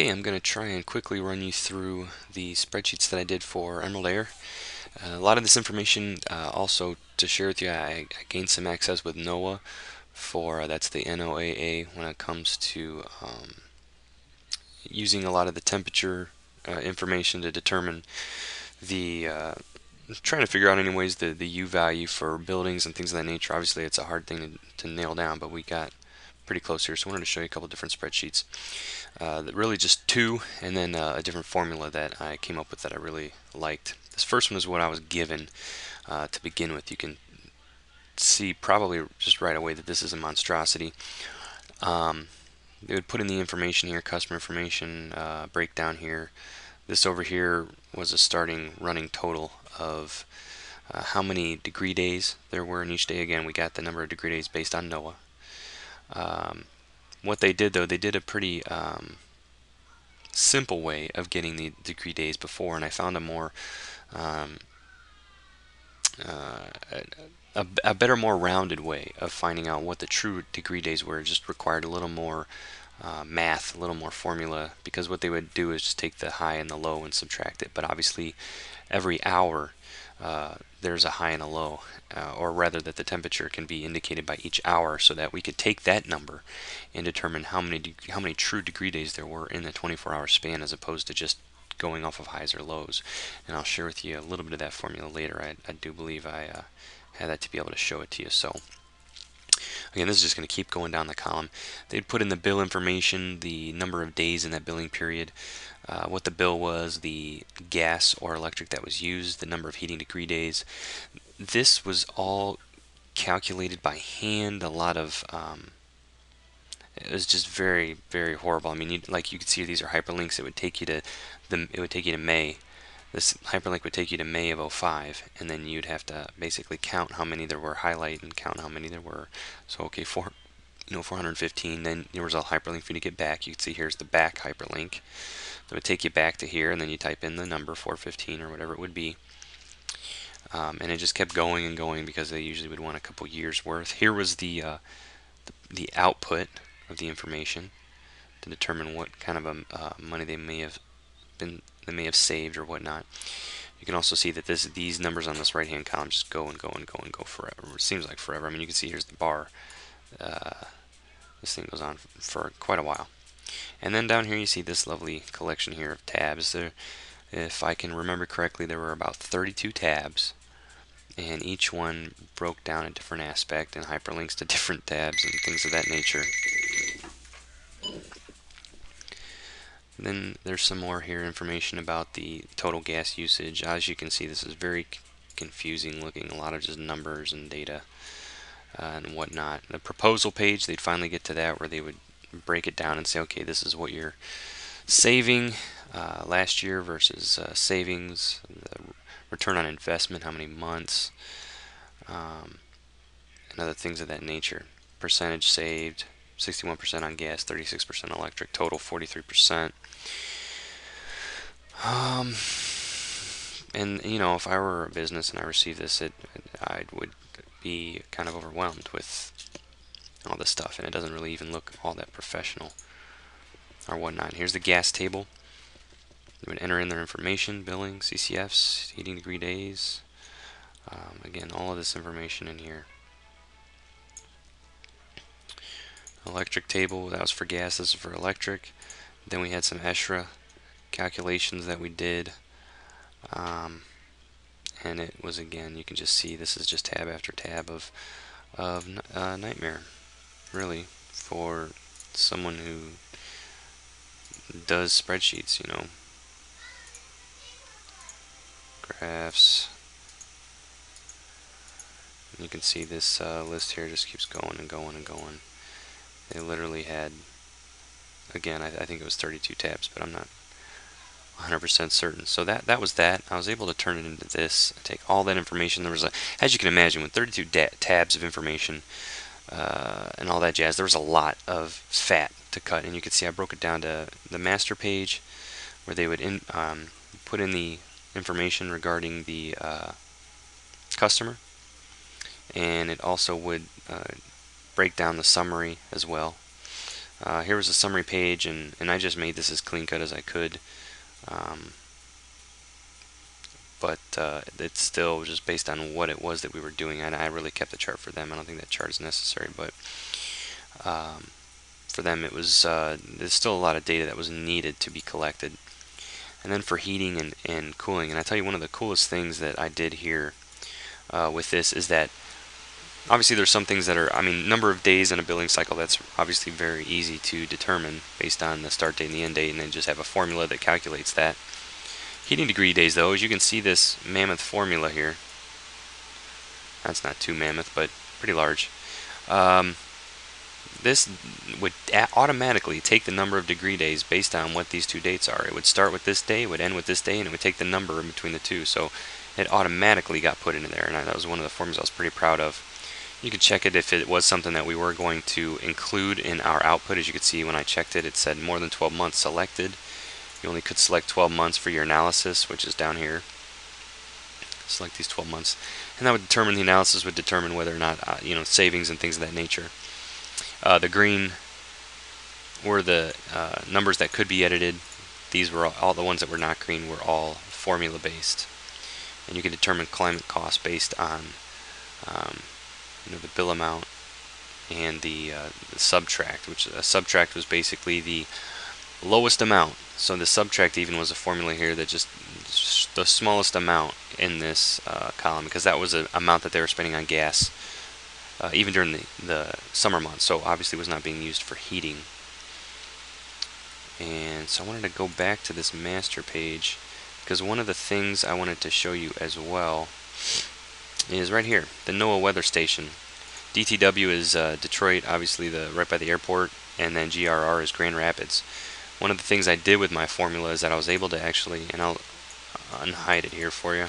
Okay, I'm going to try and quickly run you through the spreadsheets that I did for Emerald Air. A lot of this information also to share with you, I gained some access with NOAA for, that's the NOAA, when it comes to using a lot of the temperature information to determine the, trying to figure out anyways the U value for buildings and things of that nature. Obviously it's a hard thing to nail down, but we got pretty close here, so I wanted to show you a couple different spreadsheets. Really just two, and then a different formula that I came up with that I really liked. This first one is what I was given to begin with. You can see probably just right away that this is a monstrosity. They would put in the information here, customer information, breakdown here. This over here was a starting running total of how many degree days there were in each day. Again, we got the number of degree days based on NOAA. What they did though, they did a pretty simple way of getting the degree days before, and I found a more a better, more rounded way of finding out what the true degree days were. It just required a little more math, a little more formula, because what they would do is just take the high and the low and subtract it. But obviously every hour there's a high and a low, or rather that the temperature can be indicated by each hour, so that we could take that number and determine how many true degree days there were in the 24-hour span, as opposed to just going off of highs or lows. And I'll share with you a little bit of that formula later. I do believe I had that to be able to show it to you. So again, this is just going to keep going down the column. They'd put in the bill information, the number of days in that billing period, what the bill was, the gas or electric that was used, the number of heating degree days. This was all calculated by hand. A lot of it was just very, very horrible. I mean, like you can see, these are hyperlinks. It would take you to May. This hyperlink would take you to May of '05, and then you'd have to basically count how many there were, highlight and count how many there were. So okay, 415. Then there was a hyperlink for you to get back. You can see here's the back hyperlink. That would take you back to here, and then you type in the number 415 or whatever it would be. And it just kept going and going, because they usually would want a couple years worth. Here was the output of the information to determine what kind of money they may have saved or whatnot. You can also see that these numbers on this right hand column just go and go and go and go forever. It seems like forever. I mean, you can see here's the bar. This thing goes on for quite a while. And then down here you see this lovely collection here of tabs. There, if I can remember correctly, there were about 32 tabs, and each one broke down a different aspect and hyperlinks to different tabs and things of that nature. Then there's some more here information about the total gas usage. As you can see, this is very confusing looking, a lot of just numbers and data and whatnot. The proposal page, they'd finally get to that, where they would break it down and say, okay, this is what you're saving last year versus savings, the return on investment, how many months, and other things of that nature. Percentage saved, 61% on gas, 36% electric, total 43%. And you know, if I were a business and I received this, I would be kind of overwhelmed with all this stuff, and it doesn't really even look all that professional or whatnot. Here's the gas table. They would enter in their information, billing, CCFs, heating degree days. Again, all of this information in here. Electric table, that was for gas, this is for electric. Then we had some ESHRA calculations that we did. And it was, again, you can just see this is just tab after tab of nightmare, really, for someone who does spreadsheets, you know. Graphs. And you can see this list here just keeps going and going and going. They literally had, again, I think it was 32 tabs, but I'm not 100% certain. So that was that. I was able to turn it into this, take all that information. There was as you can imagine, with 32 tabs of information and all that jazz, there was a lot of fat to cut. And you can see I broke it down to the master page, where they would put in the information regarding the customer, and it also would break down the summary as well. Here was a summary page, and I just made this as clean cut as I could. Um, but it's still just based on what it was that we were doing. And I really kept the chart for them. I don't think that chart is necessary, but for them it was, there's still a lot of data that was needed to be collected. And then for heating and cooling, and I tell you, one of the coolest things that I did here with this is that obviously there's some things that are, I mean, number of days in a billing cycle, that's obviously very easy to determine based on the start date and the end date, and then just have a formula that calculates that. Heating degree days, though, as you can see this mammoth formula here, that's not too mammoth, but pretty large. This would automatically take the number of degree days based on what these two dates are. It would start with this day, it would end with this day, and it would take the number in between the two. So it automatically got put into there, and that was one of the formulas I was pretty proud of. You could check it if it was something that we were going to include in our output. As you could see when I checked it, it said more than 12 months selected. You only could select 12 months for your analysis, which is down here. Select these 12 months, and that would determine, the analysis would determine whether or not savings and things of that nature. The green were the numbers that could be edited. These were all the ones that were not green were all formula based, and you can determine climate cost based on the bill amount and the subtract, which a subtract was basically the lowest amount. So the subtract even was a formula here that just the smallest amount in this column, because that was an amount that they were spending on gas even during the summer months, so obviously was not being used for heating. And so I wanted to go back to this master page, because one of the things I wanted to show you as well is right here, the NOAA weather station. DTW is Detroit, obviously right by the airport, and then GRR is Grand Rapids. One of the things I did with my formula is that I was able to actually, and I'll unhide it here for you,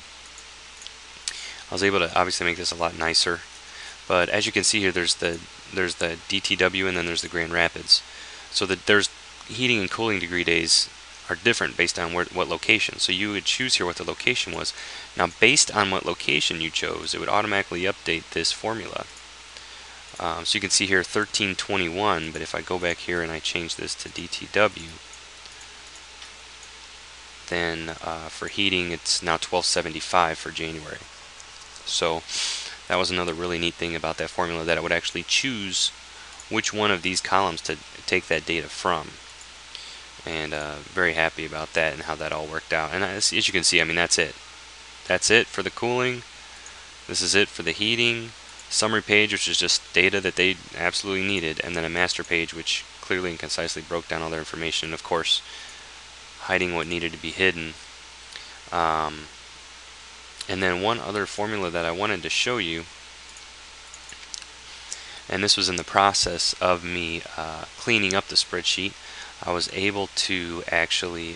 I was able to obviously make this a lot nicer. But as you can see here, there's the DTW, and then there's the Grand Rapids. So that there's heating and cooling degree days are different based on what location. So you would choose here what the location was. Now based on what location you chose, it would automatically update this formula. So you can see here 1321, but if I go back here and I change this to DTW, then for heating it's now 1275 for January. So that was another really neat thing about that formula, that it would actually choose which one of these columns to take that data from. And very happy about that and how that all worked out. And as you can see, I mean, that's it. That's it for the cooling. This is it for the heating. Summary page, which is just data that they absolutely needed, and then a master page, which clearly and concisely broke down all their information, and of course hiding what needed to be hidden. And then one other formula that I wanted to show you, and this was in the process of me cleaning up the spreadsheet, I was able to actually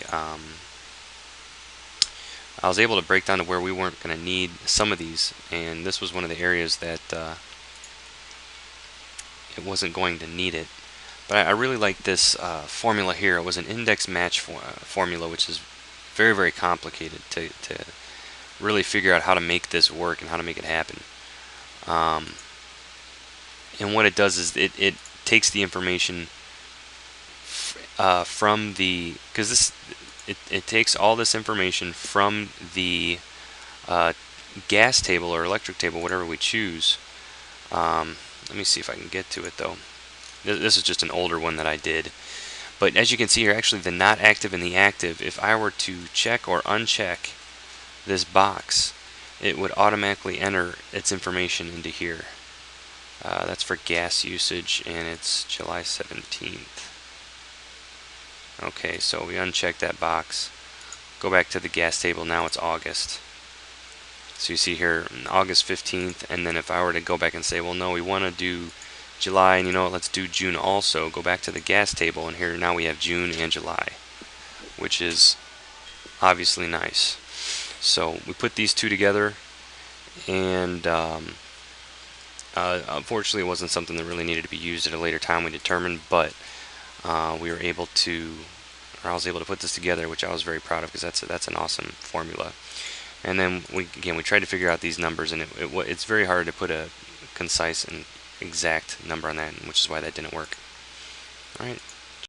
I was able to break down to where we weren't going to need some of these, and this was one of the areas that it wasn't going to need it. But I really like this formula here. It was an index match formula, which is very, very complicated to really figure out how to make this work and how to make it happen. And what it does is it takes the information from the, because it takes all this information from the gas table or electric table, whatever we choose. Let me see if I can get to it though. This is just an older one that I did. But as you can see here, actually the not active and the active, if I were to check or uncheck this box, it would automatically enter its information into here. That's for gas usage, and it's July 17th. Okay, so we uncheck that box, go back to the gas table, now it's August. So you see here August 15th, and then if I were to go back and say, well no, we want to do July, and you know what, let's do June also, go back to the gas table, and here now we have June and July, which is obviously nice. So we put these two together, and unfortunately it wasn't something that really needed to be used at a later time, we determined, but we were able to, or I was able to put this together, which I was very proud of, because that's an awesome formula. And then we tried to figure out these numbers, and it's very hard to put a concise and exact number on that, which is why that didn't work. All right.